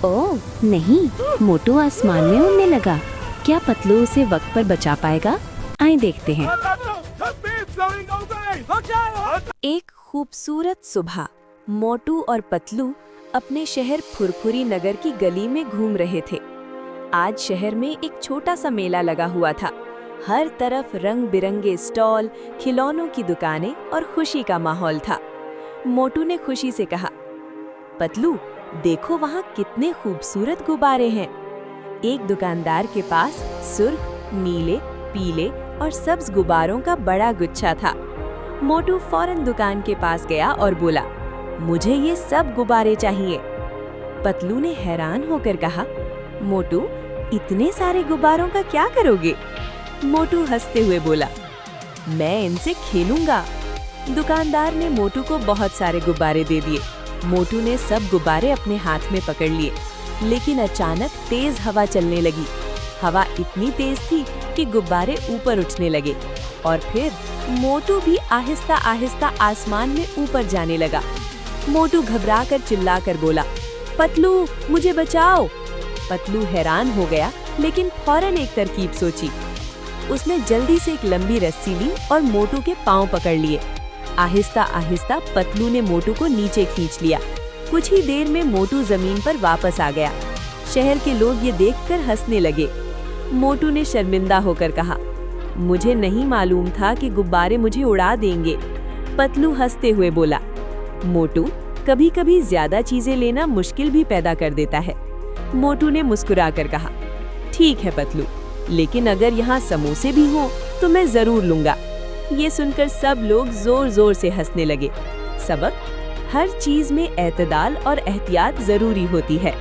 ओह नहीं, मोटू आसमान में उड़ने लगा। क्या पतलू उसे वक्त पर बचा पाएगा? आइए देखते हैं। एक खूबसूरत सुबह मोटू और पतलू अपने शहर फुरफुरी नगर की गली में घूम रहे थे। आज शहर में एक छोटा सा मेला लगा हुआ था। हर तरफ रंग बिरंगे स्टॉल, खिलौनों की दुकानें और खुशी का माहौल था। मोटू ने खुशी से कहा, पतलू देखो वहाँ कितने खूबसूरत गुब्बारे हैं। एक दुकानदार के पास सुर्ख, नीले, पीले और सब्ज गुब्बारों का बड़ा गुच्छा था। मोटू फौरन दुकान के पास गया और बोला, मुझे ये सब गुब्बारे चाहिए। पतलू ने हैरान होकर कहा, मोटू इतने सारे गुब्बारों का क्या करोगे? मोटू हंसते हुए बोला, मैं इनसे खेलूंगा। दुकानदार ने मोटू को बहुत सारे गुब्बारे दे दिए। मोटू ने सब गुब्बारे अपने हाथ में पकड़ लिए, लेकिन अचानक तेज हवा चलने लगी। हवा इतनी तेज थी कि गुब्बारे ऊपर उठने लगे और फिर मोटू भी आहिस्ता आहिस्ता आसमान में ऊपर जाने लगा। मोटू घबराकर चिल्लाकर बोला, पतलू मुझे बचाओ। पतलू हैरान हो गया, लेकिन फौरन एक तरकीब सोची। उसने जल्दी से एक लंबी रस्सी ली और मोटू के पांव पकड़ लिए। आहिस्ता आहिस्ता पतलू ने मोटू को नीचे खींच लिया। कुछ ही देर में मोटू जमीन पर वापस आ गया। शहर के लोग ये देखकर हंसने लगे। मोटू ने शर्मिंदा होकर कहा, मुझे नहीं मालूम था कि गुब्बारे मुझे उड़ा देंगे। पतलू हंसते हुए बोला, मोटू कभी कभी ज्यादा चीजें लेना मुश्किल भी पैदा कर देता है। मोटू ने मुस्कुराकर कहा, ठीक है पतलू, लेकिन अगर यहाँ समोसे भी हों तो मैं जरूर लूंगा। ये सुनकर सब लोग जोर जोर से हंसने लगे। सबक, हर चीज में एतदाल और एहतियात जरूरी होती है।